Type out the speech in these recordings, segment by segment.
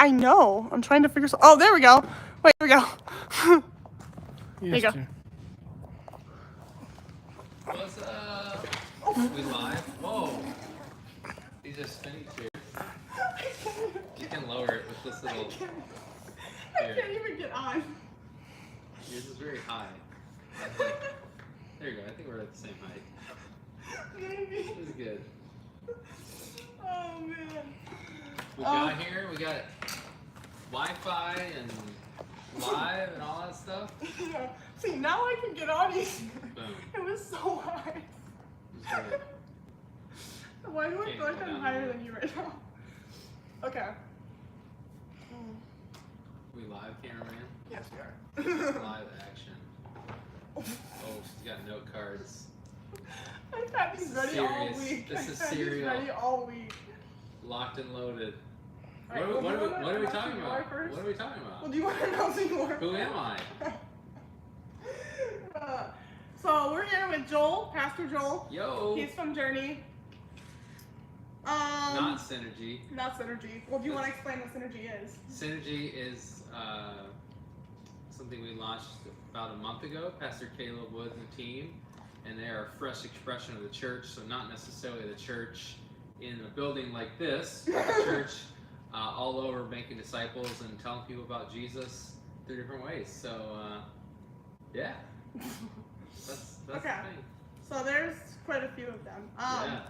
I know. I'm trying to figure something. Oh, there we go. Wait, there we go. There you go. What's up? We live? Whoa. These are spinning chairs. You can lower it with this little... I can't even get on. Yours is very high. There you go. I think we're at the same height. Maybe. This is good. Oh, man. We got here. We got Wi-Fi and live and all that stuff. Yeah. See, now I can get on easy. Boom. It was so high. Why do I feel like I'm higher than you right now? Okay. We live, cameraman? Yes, we are. Live action. Oh, she's got note cards. I've had these ready all week. This is serial. Ready all week. Locked and loaded. Right, What are we talking about? First? What are we talking about? Well, do you want to know some more? Who am I? So we're here with Joel, Pastor Joel. Yo. He's from Journey. Not Synergy. Not Synergy. Well, do you want to explain what Synergy is? Synergy is something we launched about a month ago. Pastor Caleb Woods and team, and they are a fresh expression of the church. So not necessarily the church in a building like this, but the church all over making disciples and telling people about Jesus through different ways. So yeah, that's okay. the thing. So there's quite a few of them. Yeah.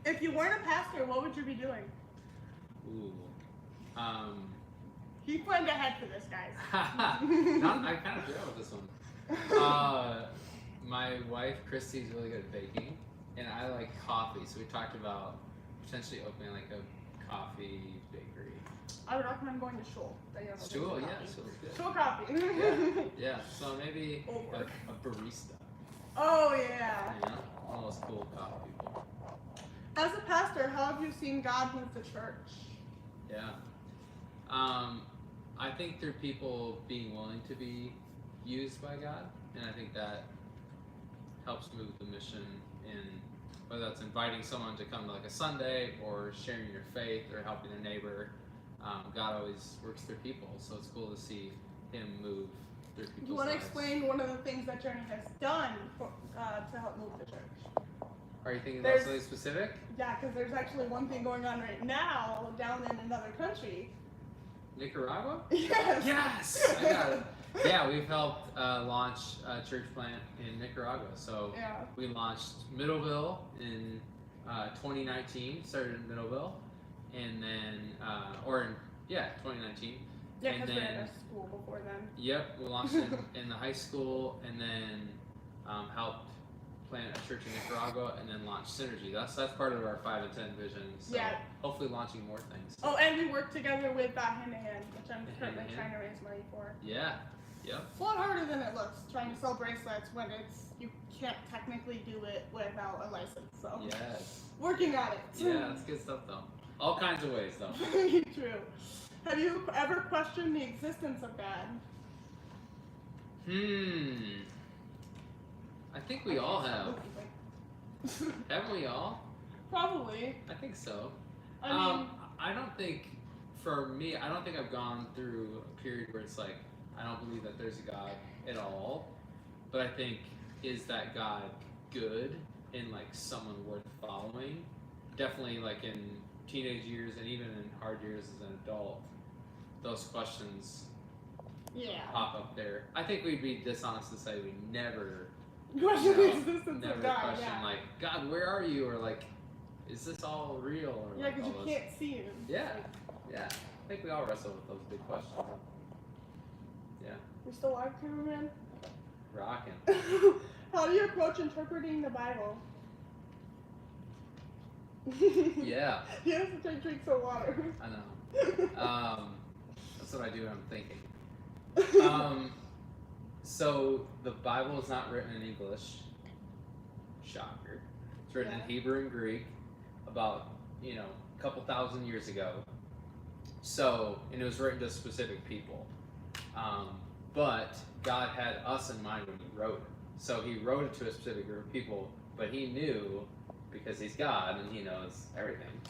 If you weren't a pastor, what would you be doing? Ooh. He planned ahead for this, guys. I kind of forgot with this one. My wife, Christy's really good at baking, and I like coffee, so we talked about potentially opening like a coffee bakery. I would recommend going to Shul. Shul, yeah, Shul's good. Shul coffee. Yeah, so maybe a barista. Oh, yeah. You know, all those cool coffee people. As a pastor, how have you seen God move the church? Yeah. I think through people being willing to be used by God, and I think that helps move the mission in, whether that's inviting someone to come to like a Sunday or sharing your faith or helping a neighbor. God always works through people, so it's cool to see Him move through people's lives. Do you want to explain one of the things that Journey has done to help move the church? Are you thinking about something specific? Yeah, because there's actually one thing going on right now down in another country. Nicaragua? Yes! Yes! I got it. Yeah, we've helped launch a church plant in Nicaragua. So we launched Middleville in 2019, started in Middleville, and then, 2019. Yeah, because we were at a school before then. Yep, we launched in the high school, and then helped plant a church in Nicaragua, and then launch Synergy. That's part of our 5 and 10 vision. So hopefully launching more things. Oh, and we work together with Hand in Hand, which I'm currently trying to raise money for. Yeah. Yep. It's a lot harder than it looks trying to sell bracelets when you can't technically do it without a license. So yes. Working on it. Yeah, that's good stuff though. All kinds of ways though. True. Have you ever questioned the existence of God? I think we all have. Haven't we all? Probably. I think so. I mean, I don't think, for me, I don't think I've gone through a period where it's like, I don't believe that there's a God at all. But I think, is that God good and like someone worth following? Definitely like in teenage years and even in hard years as an adult, those questions pop up there. I think we'd be dishonest to say we never question the existence never of God. question like, God, where are you? Or like, is this all real? Or yeah, because you can't see Him. Yeah, yeah. I think we all wrestle with those big questions. Yeah. You're still live, cameraman? Rocking. How do you approach interpreting the Bible? Yeah. He has to take drinks of water. I know. That's what I do when I'm thinking. So the Bible is not written in English. Shocker. It's written in Hebrew and Greek about, a couple thousand years ago. So, and it was written to specific people. But God had us in mind when He wrote it. So He wrote it to a specific group of people, but He knew, because He's God and He knows everything,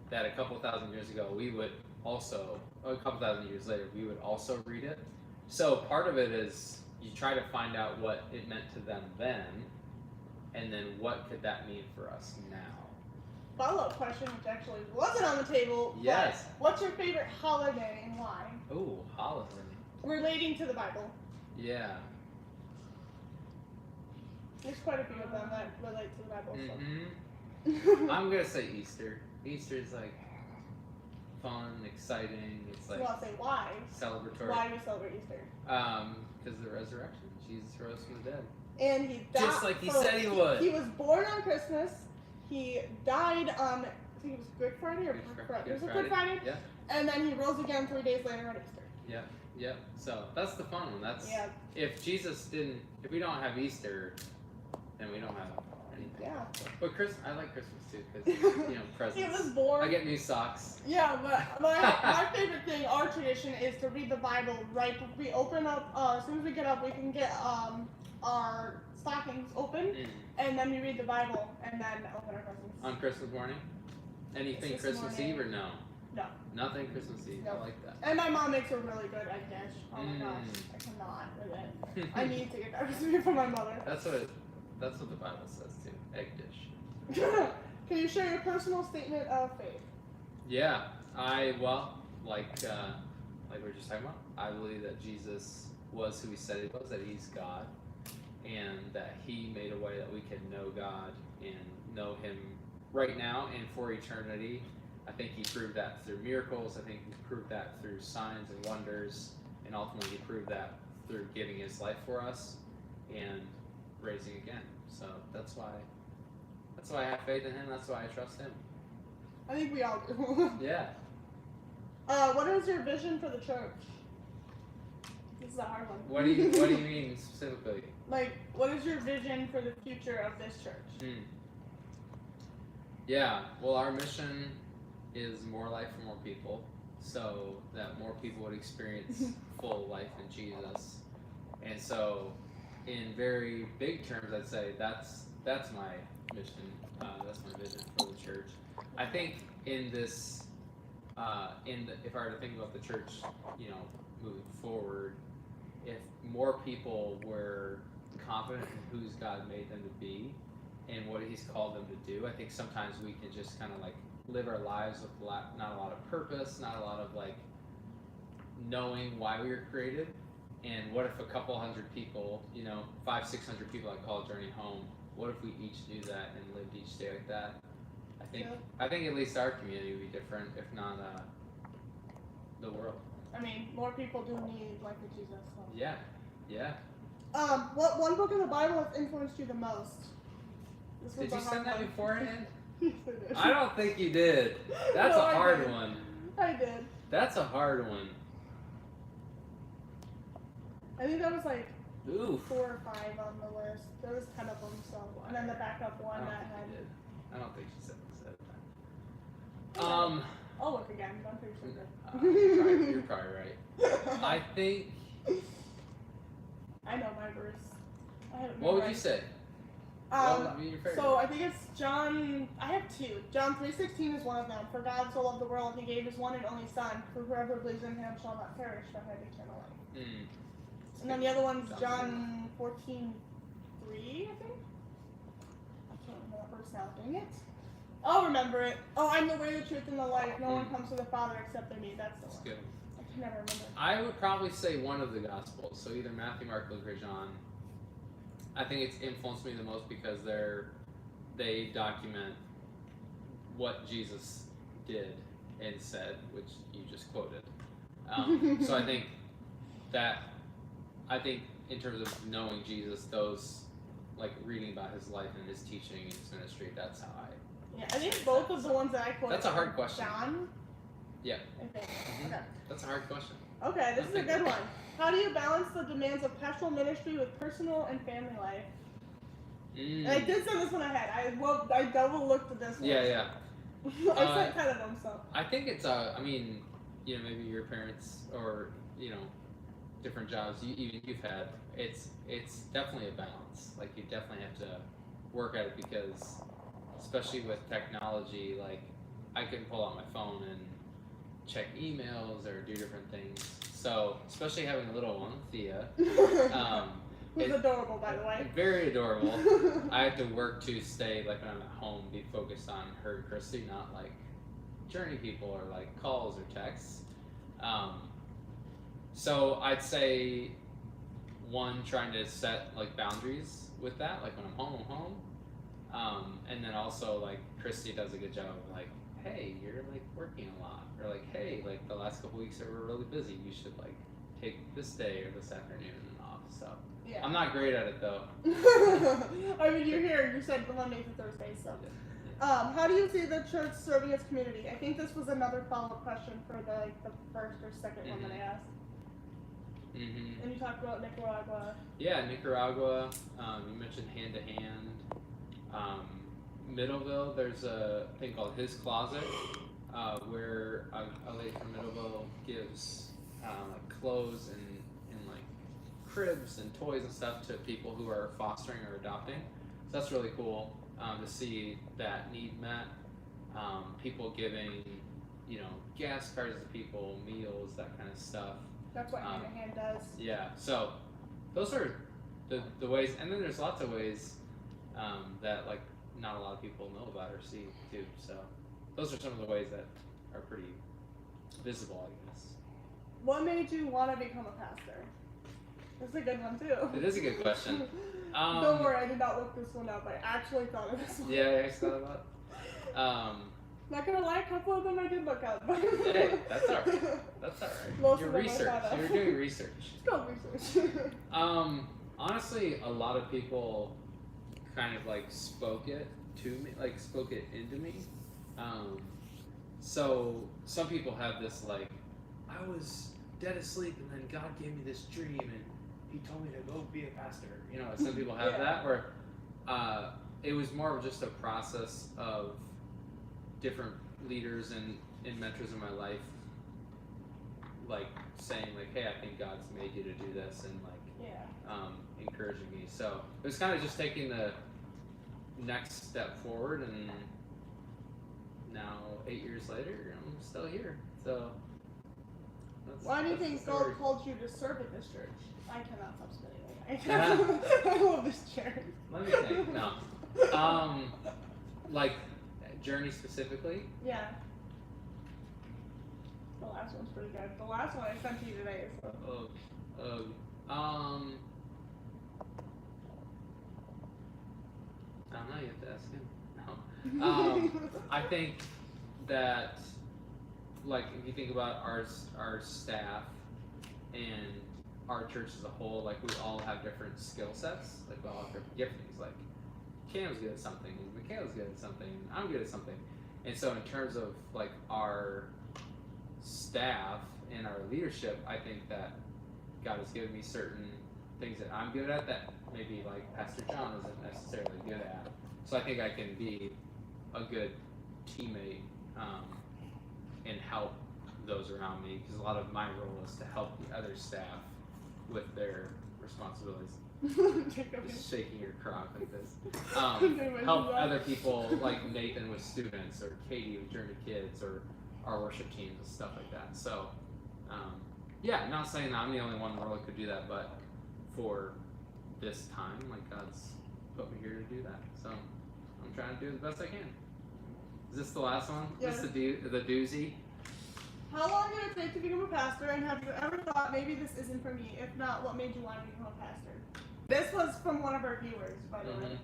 that a couple thousand years ago we would also, a couple thousand years later, we would also read it. So part of it is you try to find out what it meant to them then, and then what could that mean for us now. Follow-up question, which actually wasn't on the table. Yes. But what's your favorite holiday and why? Ooh, holiday. Relating to the Bible. Yeah. There's quite a few of them that relate to the Bible. Mm-hmm. I'm gonna say Easter. Easter's like fun, exciting. It's like Well, I'll say why. celebratory. Why do we celebrate Easter? Because of the resurrection. Jesus rose from the dead. And he died. Just like he said he would. He was born on Christmas. He died on, I think it was Good Friday or Good Friday. It was Good Friday. Yeah. And then he rose again 3 days later on Easter. Yeah. Yep. So that's the fun one. That's Yeah. if we don't have Easter, then we don't have anything. Yeah. But I like Christmas too because presents. He was born. I get new socks. Yeah, but my favorite thing, our tradition, is to read the Bible right. We open up as soon as we get up. We can get our stockings open, and then we read the Bible, and then open our presents. On Christmas morning. Anything Christmas Eve or no? No. Nothing Christmas Eve. Nope. I like that. And my mom makes a really good egg dish. Oh my gosh, I cannot with it. I need to get that recipe from my mother. That's what the Bible says too. Egg dish. Can you share your personal statement of faith? Yeah, like we were just talking about, I believe that Jesus was who he said he was, that he's God, and that he made a way that we can know God and know him right now and for eternity. I think he proved that through miracles. I think he proved that through signs and wonders, and ultimately he proved that through giving his life for us and raising again. So that's why I have faith in him. That's why I trust him. I think we all do. Yeah. What is your vision for the church? This is a hard one. What do you mean specifically? Like, what is your vision for the future of this church? Yeah. Well, our mission is more life for more people, so that more people would experience full life in Jesus. And so, in very big terms, I'd say that's my mission. That's my vision for the church. I think in this, if I were to think about the church, moving forward, if more people were confident in whose God made them to be and what he's called them to do, I think sometimes we can just kind of like live our lives with not a lot of purpose, not a lot of like knowing why we were created. And what if a couple hundred people, 500-600 people at College Journey Home, what if we each do that and lived each day like that? I think at least our community would be different, if not the world. I mean, more people do need life with Jesus. So. Yeah. What one book of the Bible has influenced you the most? Did you send that beforehand? Yes, I did. I don't think you did. That's No, a hard did. one. I did. That's a hard one. I think that was like Oof. 4 or 5 on the list. There was 10 of them, so and then the backup one that had. I don't think she said that. I'll look again, but I'm pretty sure. You're probably right. I think. I know my verse. What would you say? What would be your favorite? So I think it's John. I have 2. John 3:16 is one of them. For God so loved the world, he gave his one and only Son. For whoever believes in him shall not perish, but have eternal life. And then the other one's John 14:3, I think. I can't remember that verse now. Dang it. I'll remember it. Oh, I'm the way, the truth, and the life. No one comes to the Father except by me. That's the one. Good. I can never remember. I would probably say one of the Gospels. So either Matthew, Mark, Luke, or John. I think it's influenced me the most because they document what Jesus did and said, which you just quoted. So I think in terms of knowing Jesus, those like reading about his life and his teaching and his ministry, that's how I. Yeah, I think both of the ones that I quoted. That's a hard question. John. Yeah. I think. Mm-hmm. Okay. That's a hard question. Okay, this is a good one. How do you balance the demands of pastoral ministry with personal and family life? And I did send this one ahead. I double looked at this one. Yeah. I sent 10 of them, so. I think it's maybe your parents or different jobs you've had. It's definitely a balance. Like you definitely have to work at it because, especially with technology, like I can pull out my phone and check emails or do different things. So, especially having a little one, Thea, who's adorable, by the way. Very adorable. I have to work to stay, like, when I'm at home, be focused on her and Christy, not like journey people or like calls or texts. So I'd say one, trying to set like boundaries with that, like when I'm home, and then also like Christy does a good job of like, hey, you're like working a lot, or like, hey, like the last couple weeks were really busy, you should like take this day or this afternoon off. So yeah. I'm not great at it though. I mean, you're here, you said the Monday through Thursday, so. How do you see the church serving its community? I think this was another follow-up question for the first or second one that I asked. Mm-hmm. And you talked about Nicaragua. Yeah, Nicaragua. You mentioned Hand to Hand. Middleville, there's a thing called His Closet, where a lady from Middleville gives like clothes and like cribs and toys and stuff to people who are fostering or adopting. So that's really cool to see that need met. People giving, gas cards to people, meals, that kind of stuff. That's what Hand to Hand does. Yeah, so those are the ways, and then there's lots of ways that like not a lot of people know about or see too. So those are some of the ways that are pretty visible, I guess. What made you want to become a pastor? That's a good one too. It is a good question. Don't worry, I did not look this one up. I actually thought of this one. Yeah, I actually thought about it. Not gonna lie, a couple of them I did look up. Hey, that's alright. That's alright. Most Your of them research. You're doing research. It's called research. Honestly, a lot of people kind of like spoke it to me, like spoke it into me. So some people have this like, I was dead asleep and then God gave me this dream and He told me to go be a pastor. Some people have that, where it was more of just a process of different leaders and mentors in my life, like saying like, hey, I think God's made you to do this, and like encouraging me. So it was kind of just taking the next step forward, and now 8 years later, I'm still here. So why do you think God called you to serve at this church? I cannot stop spinning. I love this church. Let me think. No. Like Journey specifically? Yeah. The last one's pretty good. The last one I sent to you today is I don't know, you have to ask him. No. I think that, like, if you think about our staff and our church as a whole, like, we all have different skill sets. Like, we all have different giftings. Like, Cam's good at something, Michaela's good at something, I'm good at something. And so in terms of, like, our staff and our leadership, I think that God has given me certain things that I'm good at that maybe, like, Pastor John isn't necessarily good at. So I think I can be a good teammate and help those around me, because a lot of my role is to help the other staff with their responsibilities. Just shaking your crock like this. Help other people, like Nathan with students, or Katie with Journey Kids, or our worship teams and stuff like that. So, not saying that I'm the only one in the world that could do that, but for this time, like, God's put me here to do that. So I'm trying to do the best I can. Is this the last one? Yes. Is this the doozy? How long did it take to become a pastor, and have you ever thought maybe this isn't for me? If not, what made you want to become a pastor? This was from one of our viewers, by the way.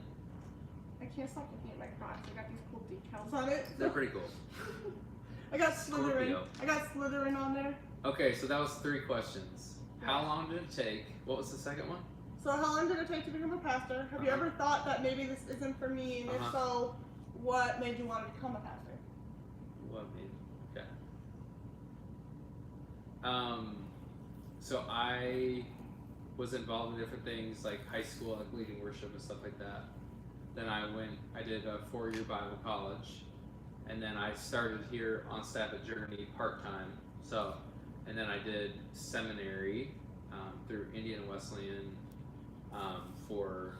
I can't stop looking at my Crocs. I got these cool decals on it. They're pretty cool. I got Slytherin. Scorpio. I got Slytherin on there. Okay, so that was 3 questions. How long did it take? What was the second one? So how long did it take to become a pastor? Have you ever thought that maybe this isn't for me? And if so, what made you want to become a pastor? What made? Okay. So I was involved in different things like high school, like leading worship and stuff like that. Then I did a 4-year Bible college, and then I started here on staff at Journey part-time. So, and then I did seminary through Indiana Wesleyan for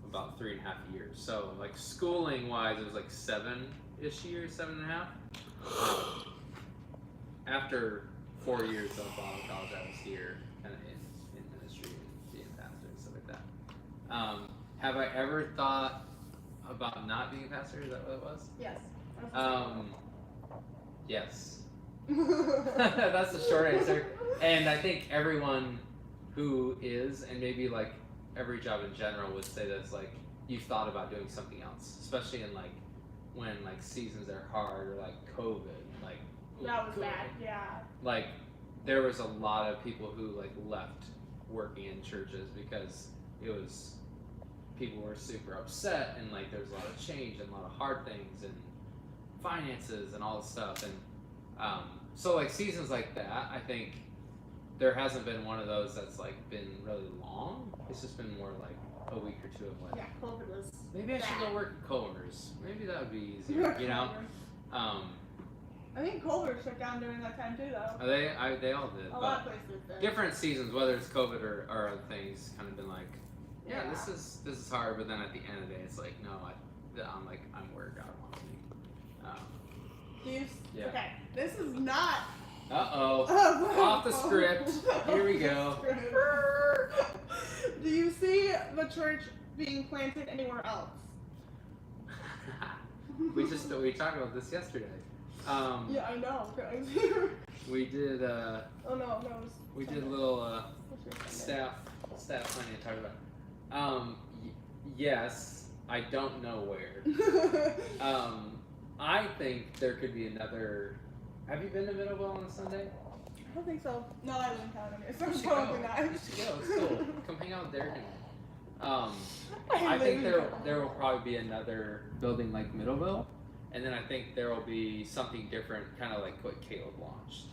about 3.5 years. So like schooling wise, it was like 7-ish years, 7.5. after 4 years of Bible college, I was here kind of in ministry and being a pastor and stuff like that. Have I ever thought about not being a pastor? Is that what it was? Yes. Yes. That's the short answer. And I think everyone who is, and maybe like every job in general would say this, like you've thought about doing something else, especially in like when like seasons are hard or like COVID, like that was COVID. bad, yeah. Like there was a lot of people who like left working in churches because it was people were super upset and like there was a lot of change and a lot of hard things and finances and all this stuff, and so like seasons like that, I think there hasn't been one of those that's like been really long. It's just been more like a week or two of like, yeah, COVID was maybe I should bad. go work at Culver's. Maybe that would be easier, you know. I think Culver shut down during that time too, though. They all did. A lot of places did. Different seasons, whether it's COVID or other things, kind of been like, yeah, this is hard. But then at the end of the day, it's like, no, I'm where God wants me. Yeah. Okay, this is not. Off the script. Here we go. Do you see the church being planted anywhere else? we talked about this yesterday. Yeah, I know. We did. Oh no, we did a little staff planning to talk about. Yes, I don't know where. I think there could be another. Have you been to Middleville on a Sunday? I don't think so. No, I live in town anyway, so You should probably go. not. You should go. It's cool. Come hang out with Derek and I think there will probably be another building like Middleville, and then I think there will be something different, kind of like what Caleb launched.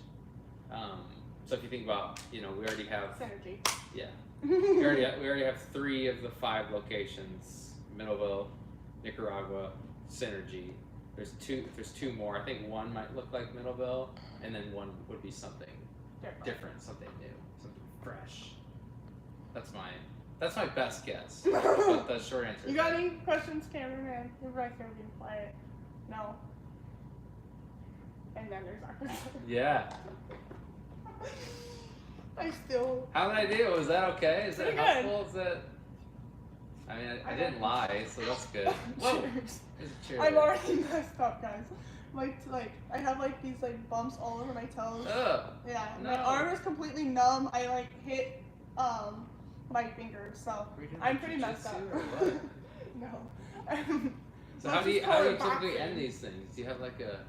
So if you think about, we already have Synergy. Yeah, we already have 3 of the 5 locations: Middleville, Nicaragua, Synergy. There's 2 more. I think one might look like Middleville, and then one would be something different, something new, something fresh. That's my best guess. But the short answer. You got any questions, cameraman? You're right there being quiet. No. And then there's awkward. Yeah. I still. How did I do? Was that okay? Is that Pretty helpful? Is that? I mean, I didn't lie, so that's good. Whoa. Cheers. It's a cheer I'm there. already messed up, guys. I have these bumps all over my toes. Ugh. Yeah, No. my arm is completely numb. I hit my fingers, so Were you doing I'm like pretty messed up. jujitsu or what? No. So how do you typically end these things? Do you have like a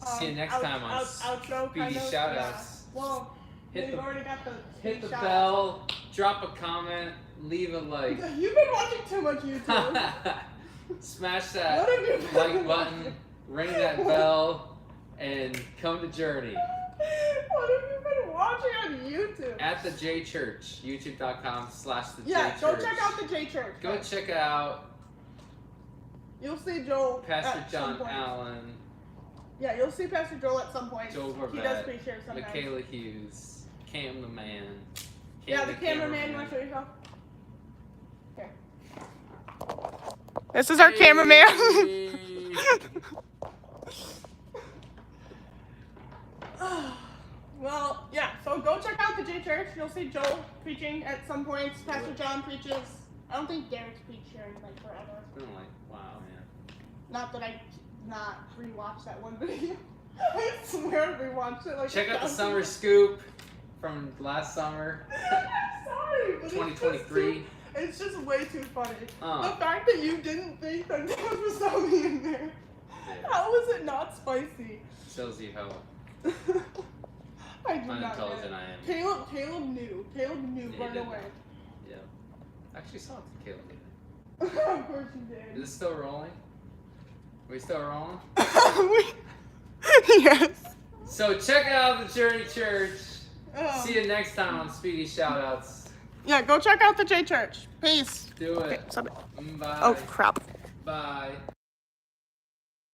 see you next time on outro Speedy kind of, shoutouts? yeah. Well, Hit we've the already got the hit the shoutouts. bell, drop a comment, leave a like. You've been watching too much YouTube. Smash that What have you been like button, watching? ring that bell, and come to Journey. What have you been watching on YouTube? At the thejchurch, youtube.com/thejchurch. Yeah, go check out the J Church. Go check out You'll see Joel Pastor at some John point. Allen, Yeah, you'll see Pastor Joel at some point. Joel He does Gorvette, pre-share sometimes. Michaela Hughes, Cam the man. Yeah, the cameraman. You want to show yourself? Okay. This is our cameraman. Well, yeah, so go check out the J Church. You'll see Joel preaching at some points. Pastor John preaches. I don't think Derek's preached here in forever. It's been like, wow, man. Not that I not rewatched that one video. I swear I rewatched it Check out the 1,000 summer scoop from last summer, Sorry, but 2023. It's just way too funny. Uh. The fact that you didn't think that there was wasabi in there. How was it not spicy? Shows you how I did not unintelligent know. I am. Caleb knew. Caleb knew Yeah, right he did. away. Yeah. Actually saw it to Caleb. Of course you Is did. it still rolling? Are we still rolling? Yes. So check out the Journey Church. See Um, you next time on Speedy Shoutouts. Yeah, go check out the J Church. Peace. Do it. Okay, stop it. Bye. Oh crap. Bye.